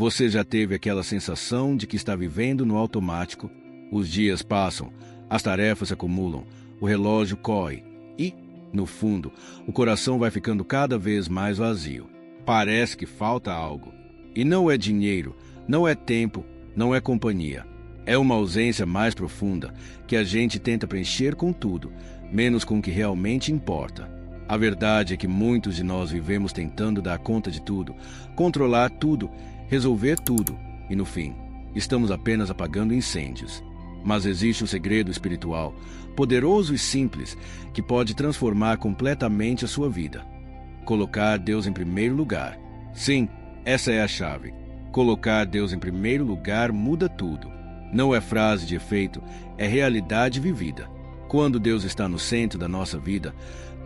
Você já teve aquela sensação de que está vivendo no automático? Os dias passam, as tarefas se acumulam, o relógio corre e, no fundo, o coração vai ficando cada vez mais vazio. Parece que falta algo. E não é dinheiro, não é tempo, não é companhia. É uma ausência mais profunda que a gente tenta preencher com tudo, menos com o que realmente importa. A verdade é que muitos de nós vivemos tentando dar conta de tudo, controlar tudo, resolver tudo, e no fim, estamos apenas apagando incêndios. Mas existe um segredo espiritual, poderoso e simples, que pode transformar completamente a sua vida. Colocar Deus em primeiro lugar. Sim, essa é a chave. Colocar Deus em primeiro lugar muda tudo. Não é frase de efeito, é realidade vivida. Quando Deus está no centro da nossa vida,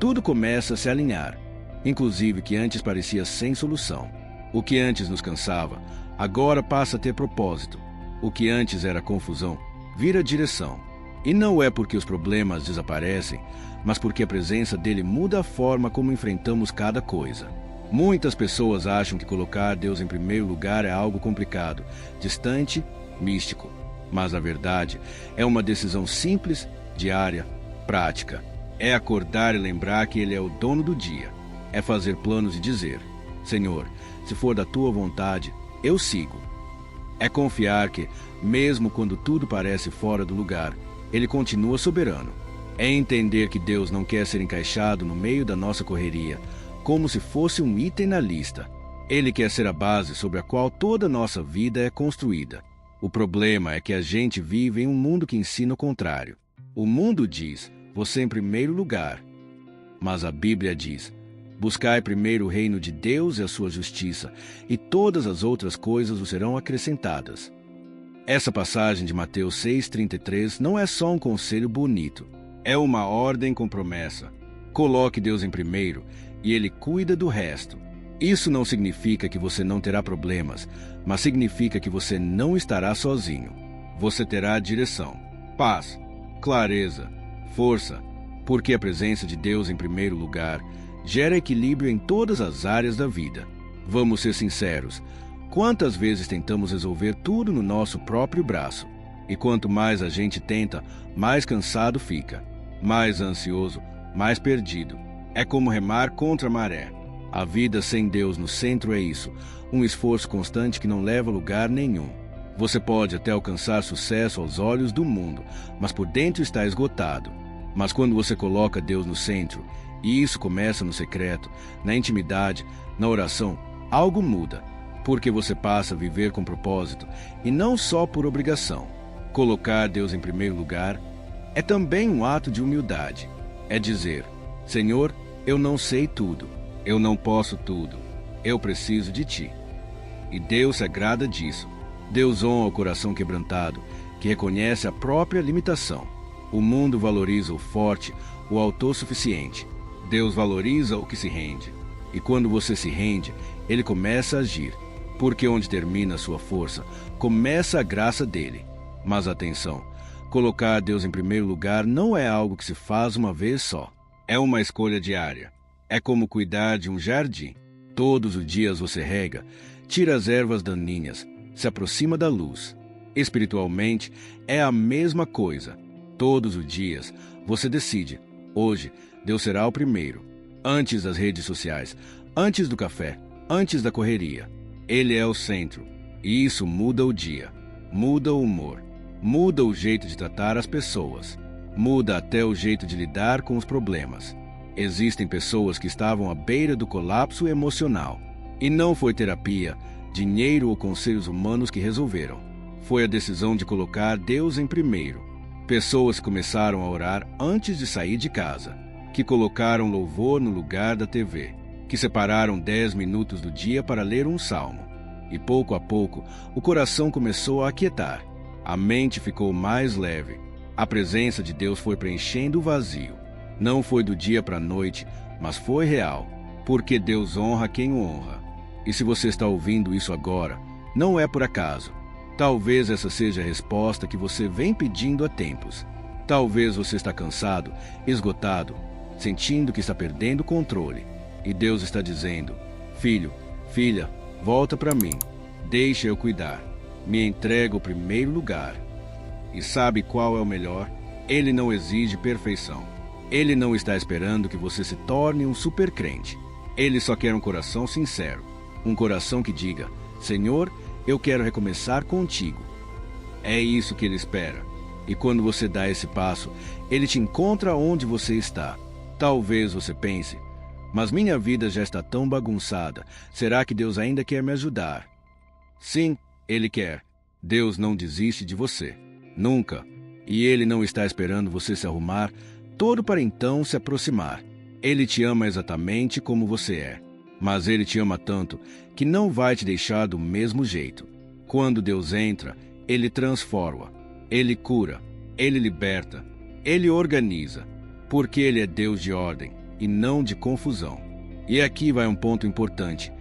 tudo começa a se alinhar, inclusive o que antes parecia sem solução. O que antes nos cansava, agora passa a ter propósito. O que antes era confusão, vira direção. E não é porque os problemas desaparecem, mas porque a presença dele muda a forma como enfrentamos cada coisa. Muitas pessoas acham que colocar Deus em primeiro lugar é algo complicado, distante, místico. Mas a verdade é uma decisão simples, diária, prática. É acordar e lembrar que Ele é o dono do dia. É fazer planos e dizer: Senhor, se for da Tua vontade, eu sigo. É confiar que, mesmo quando tudo parece fora do lugar, Ele continua soberano. É entender que Deus não quer ser encaixado no meio da nossa correria, como se fosse um item na lista. Ele quer ser a base sobre a qual toda a nossa vida é construída. O problema é que a gente vive em um mundo que ensina o contrário. O mundo diz: você em primeiro lugar. Mas a Bíblia diz: buscai primeiro o reino de Deus e a sua justiça, e todas as outras coisas vos serão acrescentadas. Essa passagem de Mateus 6,33 não é só um conselho bonito. É uma ordem com promessa. Coloque Deus em primeiro e Ele cuida do resto. Isso não significa que você não terá problemas, mas significa que você não estará sozinho. Você terá direção, paz, clareza, força, porque a presença de Deus em primeiro lugar gera equilíbrio em todas as áreas da vida. Vamos ser sinceros. Quantas vezes tentamos resolver tudo no nosso próprio braço? E quanto mais a gente tenta, mais cansado fica, mais ansioso, mais perdido. É como remar contra a maré. A vida sem Deus no centro é isso, um esforço constante que não leva a lugar nenhum. Você pode até alcançar sucesso aos olhos do mundo, mas por dentro está esgotado. Mas quando você coloca Deus no centro, e isso começa no secreto, na intimidade, na oração, algo muda, porque você passa a viver com propósito e não só por obrigação. Colocar Deus em primeiro lugar é também um ato de humildade. É dizer: Senhor, eu não sei tudo, eu não posso tudo, eu preciso de Ti. E Deus se agrada disso. Deus honra o coração quebrantado, que reconhece a própria limitação. O mundo valoriza o forte, o autossuficiente. Deus valoriza o que se rende. E quando você se rende, Ele começa a agir. Porque onde termina a sua força, começa a graça dele. Mas atenção, colocar Deus em primeiro lugar não é algo que se faz uma vez só. É uma escolha diária. É como cuidar de um jardim. Todos os dias você rega, tira as ervas daninhas, se aproxima da luz. Espiritualmente, é a mesma coisa. Todos os dias, você decide: hoje, Deus será o primeiro. Antes das redes sociais, antes do café, antes da correria. Ele é o centro. E isso muda o dia, muda o humor, muda o jeito de tratar as pessoas, muda até o jeito de lidar com os problemas. Existem pessoas que estavam à beira do colapso emocional. E não foi terapia, dinheiro ou conselhos humanos que resolveram. Foi a decisão de colocar Deus em primeiro. Pessoas que começaram a orar antes de sair de casa, que colocaram louvor no lugar da TV, que separaram 10 minutos do dia para ler um salmo. E pouco a pouco, o coração começou a aquietar. A mente ficou mais leve. A presença de Deus foi preenchendo o vazio. Não foi do dia para a noite, mas foi real, porque Deus honra quem o honra. E se você está ouvindo isso agora, não é por acaso. Talvez essa seja a resposta que você vem pedindo há tempos. Talvez você está cansado, esgotado, sentindo que está perdendo o controle. E Deus está dizendo: filho, filha, volta para mim. Deixa eu cuidar. Me entrega o primeiro lugar. E sabe qual é o melhor? Ele não exige perfeição. Ele não está esperando que você se torne um super crente. Ele só quer um coração sincero. Um coração que diga: Senhor, eu quero recomeçar contigo. É isso que ele espera. E quando você dá esse passo, ele te encontra onde você está. Talvez você pense: mas minha vida já está tão bagunçada. Será que Deus ainda quer me ajudar? Sim, Ele quer. Deus não desiste de você. Nunca. E Ele não está esperando você se arrumar todo para então se aproximar. Ele te ama exatamente como você é. Mas Ele te ama tanto que não vai te deixar do mesmo jeito. Quando Deus entra, Ele transforma. Ele cura. Ele liberta. Ele organiza. Porque Ele é Deus de ordem e não de confusão. E aqui vai um ponto importante.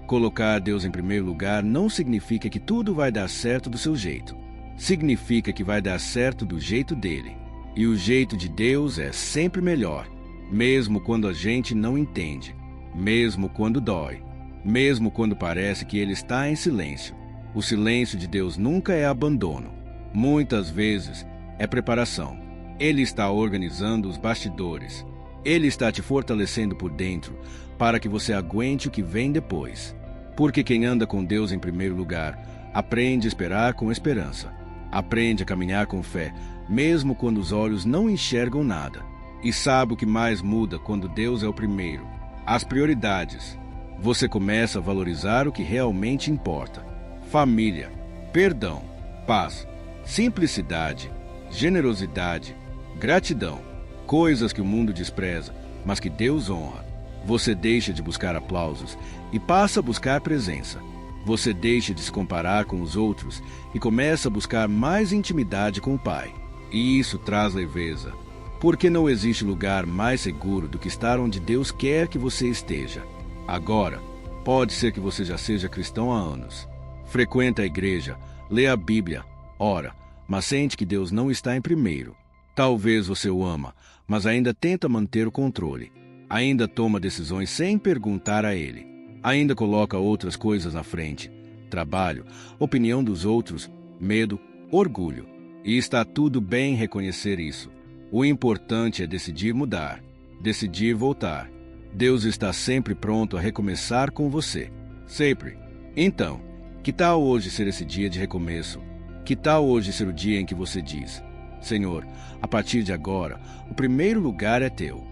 Colocar Deus em primeiro lugar não significa que tudo vai dar certo do seu jeito. Significa que vai dar certo do jeito dele. E o jeito de Deus é sempre melhor, mesmo quando a gente não entende, mesmo quando dói, mesmo quando parece que ele está em silêncio. O silêncio de Deus nunca é abandono. Muitas vezes é preparação. Ele está organizando os bastidores. Ele está te fortalecendo por dentro para que você aguente o que vem depois. Porque quem anda com Deus em primeiro lugar aprende a esperar com esperança. Aprende a caminhar com fé, mesmo quando os olhos não enxergam nada. E sabe o que mais muda quando Deus é o primeiro? As prioridades. Você começa a valorizar o que realmente importa. Família, perdão, paz, simplicidade, generosidade, gratidão. Coisas que o mundo despreza, mas que Deus honra. Você deixa de buscar aplausos e passa a buscar presença. Você deixa de se comparar com os outros e começa a buscar mais intimidade com o Pai. E isso traz leveza. Porque não existe lugar mais seguro do que estar onde Deus quer que você esteja. Agora, pode ser que você já seja cristão há anos. Frequenta a igreja, lê a Bíblia, ora, mas sente que Deus não está em primeiro. Talvez você o ama, mas ainda tenta manter o controle. Ainda toma decisões sem perguntar a Ele. Ainda coloca outras coisas na frente. Trabalho, opinião dos outros, medo, orgulho. E está tudo bem reconhecer isso. O importante é decidir mudar, decidir voltar. Deus está sempre pronto a recomeçar com você. Sempre. Então, que tal hoje ser esse dia de recomeço? Que tal hoje ser o dia em que você diz: Senhor, a partir de agora, o primeiro lugar é teu.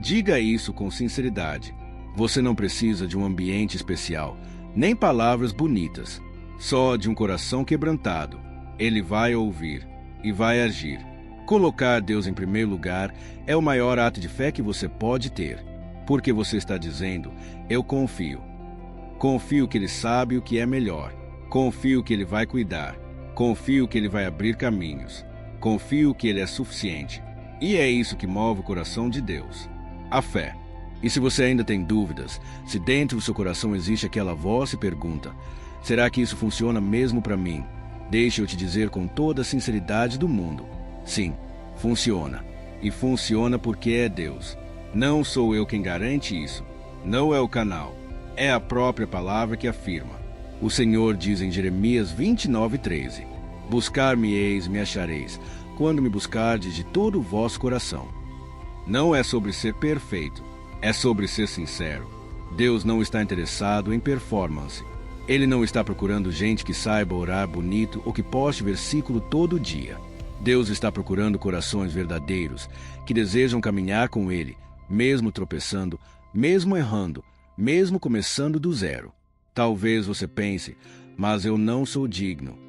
Diga isso com sinceridade. Você não precisa de um ambiente especial, nem palavras bonitas, só de um coração quebrantado. Ele vai ouvir e vai agir. Colocar Deus em primeiro lugar é o maior ato de fé que você pode ter, porque você está dizendo: eu confio. Confio que Ele sabe o que é melhor. Confio que Ele vai cuidar. Confio que Ele vai abrir caminhos. Confio que Ele é suficiente. E é isso que move o coração de Deus. A fé. E se você ainda tem dúvidas, se dentro do seu coração existe aquela voz que pergunta: será que isso funciona mesmo para mim? Deixa eu te dizer com toda a sinceridade do mundo: sim, funciona. E funciona porque é Deus. Não sou eu quem garante isso. Não é o canal. É a própria palavra que afirma. O Senhor diz em Jeremias 29:13: buscar-me-eis, me achareis, quando me buscardes de todo o vosso coração. Não é sobre ser perfeito, é sobre ser sincero. Deus não está interessado em performance. Ele não está procurando gente que saiba orar bonito ou que poste versículo todo dia. Deus está procurando corações verdadeiros que desejam caminhar com Ele, mesmo tropeçando, mesmo errando, mesmo começando do zero. Talvez você pense: mas eu não sou digno.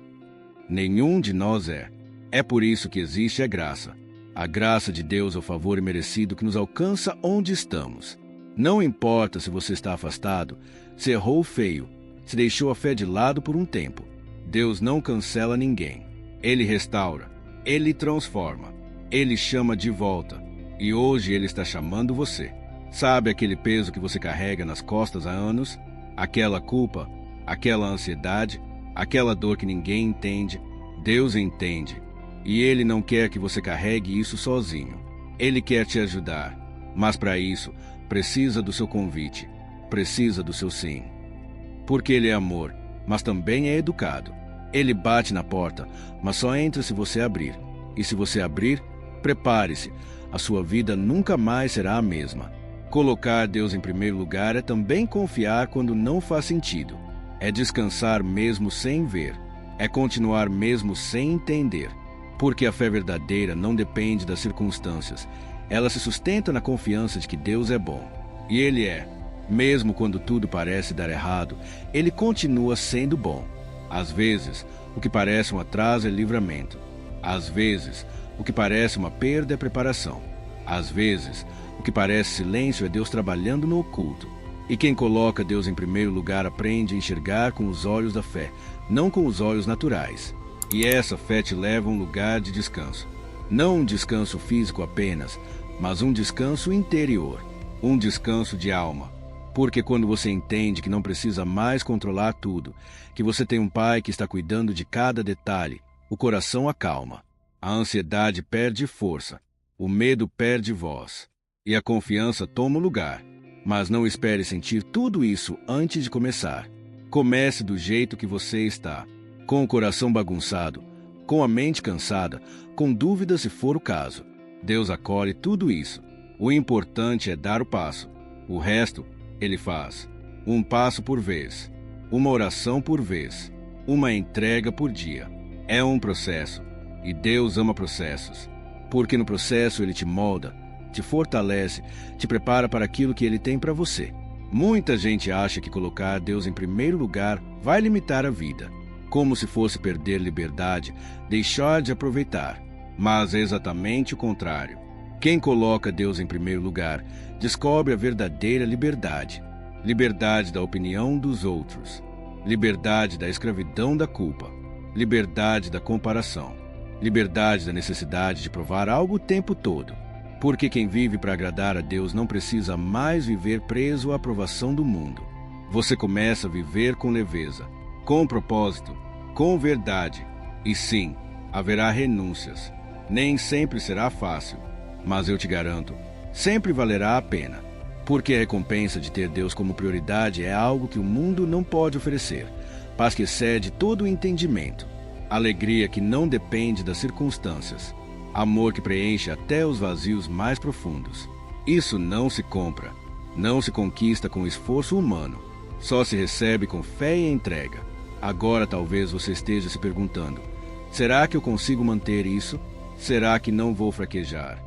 Nenhum de nós é. É por isso que existe a graça. A graça de Deus é o favor imerecido que nos alcança onde estamos. Não importa se você está afastado, se errou feio, se deixou a fé de lado por um tempo. Deus não cancela ninguém. Ele restaura. Ele transforma. Ele chama de volta. E hoje Ele está chamando você. Sabe aquele peso que você carrega nas costas há anos? Aquela culpa? Aquela ansiedade? Aquela dor que ninguém entende? Deus entende. E Ele não quer que você carregue isso sozinho. Ele quer te ajudar. Mas para isso, precisa do seu convite. Precisa do seu sim. Porque Ele é amor. mas também é educado. Ele bate na porta, mas só entra se você abrir. E se você abrir, prepare-se, a sua vida nunca mais será a mesma. Colocar Deus em primeiro lugar é também confiar quando não faz sentido. É descansar mesmo sem ver. É continuar mesmo sem entender. Porque a fé verdadeira não depende das circunstâncias. Ela se sustenta na confiança de que Deus é bom. E Ele é. Mesmo quando tudo parece dar errado, Ele continua sendo bom. Às vezes, o que parece um atraso é livramento. Às vezes, o que parece uma perda é preparação. Às vezes, o que parece silêncio é Deus trabalhando no oculto. E quem coloca Deus em primeiro lugar aprende a enxergar com os olhos da fé, não com os olhos naturais. E essa fé te leva a um lugar de descanso. Não um descanso físico apenas, mas um descanso interior. Um descanso de alma. Porque quando você entende que não precisa mais controlar tudo, que você tem um pai que está cuidando de cada detalhe, o coração acalma. A ansiedade perde força, o medo perde voz, e a confiança toma o lugar. Mas não espere sentir tudo isso antes de começar. Comece do jeito que você está, com o coração bagunçado, com a mente cansada, com dúvidas se for o caso. Deus acolhe tudo isso. O importante é dar o passo. O resto, Ele faz. Um passo por vez. Uma oração por vez. Uma entrega por dia. É um processo. E Deus ama processos. Porque no processo Ele te molda, te fortalece, te prepara para aquilo que Ele tem para você. Muita gente acha que colocar Deus em primeiro lugar vai limitar a vida. Como se fosse perder liberdade, deixar de aproveitar. Mas é exatamente o contrário. Quem coloca Deus em primeiro lugar descobre a verdadeira liberdade. Liberdade da opinião dos outros. Liberdade da escravidão da culpa. Liberdade da comparação. Liberdade da necessidade de provar algo o tempo todo. Porque quem vive para agradar a Deus não precisa mais viver preso à aprovação do mundo. Você começa a viver com leveza, com propósito, com verdade. E sim, haverá renúncias. Nem sempre será fácil. Mas eu te garanto, sempre valerá a pena. Porque a recompensa de ter Deus como prioridade é algo que o mundo não pode oferecer. Paz que excede todo o entendimento. Alegria que não depende das circunstâncias. Amor que preenche até os vazios mais profundos. Isso não se compra. Não se conquista com esforço humano. Só se recebe com fé e entrega. Agora talvez você esteja se perguntando: será que eu consigo manter isso? Será que não vou fraquejar?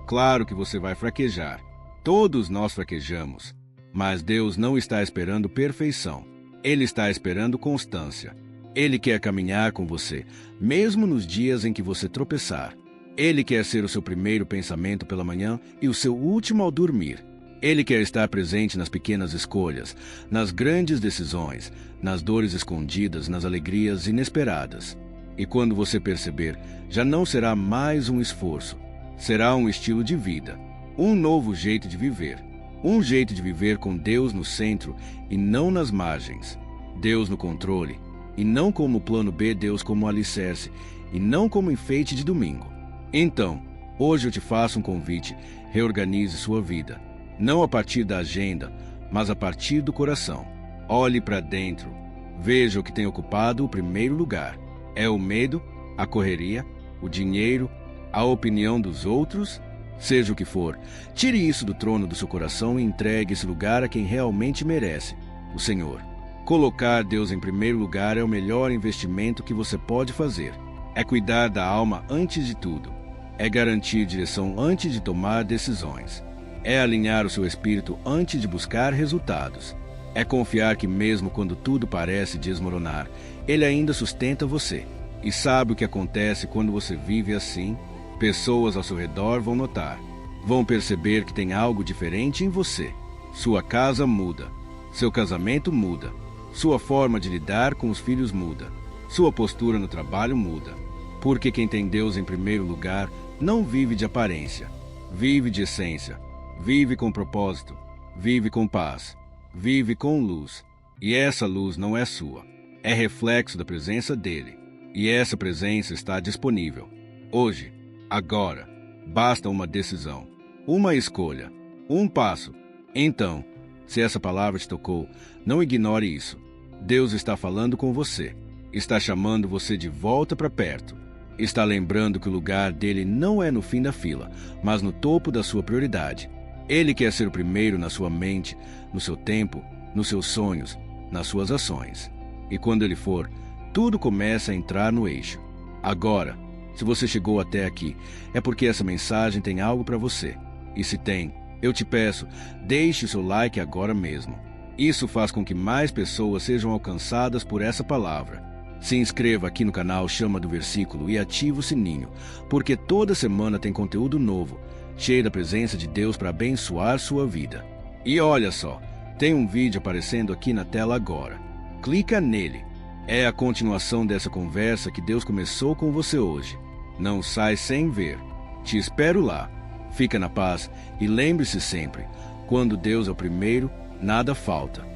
Claro que você vai fraquejar. Todos nós fraquejamos. Mas Deus não está esperando perfeição. Ele está esperando constância. Ele quer caminhar com você, mesmo nos dias em que você tropeçar. Ele quer ser o seu primeiro pensamento pela manhã e o seu último ao dormir. Ele quer estar presente nas pequenas escolhas, nas grandes decisões, nas dores escondidas, nas alegrias inesperadas. E quando você perceber, já não será mais um esforço. Será um estilo de vida, um novo jeito de viver. Um jeito de viver com Deus no centro e não nas margens. Deus no controle, e não como plano B, Deus como alicerce, e não como enfeite de domingo. Então, hoje eu te faço um convite: reorganize sua vida. Não a partir da agenda, mas a partir do coração. Olhe para dentro. Veja o que tem ocupado o primeiro lugar. É o medo, a correria, o dinheiro, a opinião dos outros? Seja o que for, tire isso do trono do seu coração e entregue esse lugar a quem realmente merece, o Senhor. Colocar Deus em primeiro lugar é o melhor investimento que você pode fazer. É cuidar da alma antes de tudo. É garantir direção antes de tomar decisões. É alinhar o seu espírito antes de buscar resultados. É confiar que mesmo quando tudo parece desmoronar, Ele ainda sustenta você. E sabe o que acontece quando você vive assim? Pessoas ao seu redor vão notar. Vão perceber que tem algo diferente em você. Sua casa muda. Seu casamento muda. Sua forma de lidar com os filhos muda. Sua postura no trabalho muda. Porque quem tem Deus em primeiro lugar não vive de aparência. Vive de essência. Vive com propósito. Vive com paz. Vive com luz. E essa luz não é sua. É reflexo da presença dele. E essa presença está disponível. Hoje. Agora, basta uma decisão, uma escolha, um passo. Então, se essa palavra te tocou, não ignore isso. Deus está falando com você. Está chamando você de volta para perto. Está lembrando que o lugar dele não é no fim da fila, mas no topo da sua prioridade. Ele quer ser o primeiro na sua mente, no seu tempo, nos seus sonhos, nas suas ações. E quando ele for, tudo começa a entrar no eixo. Agora, se você chegou até aqui, é porque essa mensagem tem algo para você. E se tem, eu te peço, deixe o seu like agora mesmo. Isso faz com que mais pessoas sejam alcançadas por essa palavra. Se inscreva aqui no canal Chama do Versículo e ative o sininho, porque toda semana tem conteúdo novo, cheio da presença de Deus para abençoar sua vida. E olha só, tem um vídeo aparecendo aqui na tela agora. Clica nele. É a continuação dessa conversa que Deus começou com você hoje. Não sai sem ver. Te espero lá. Fica na paz e lembre-se sempre, quando Deus é o primeiro, nada falta.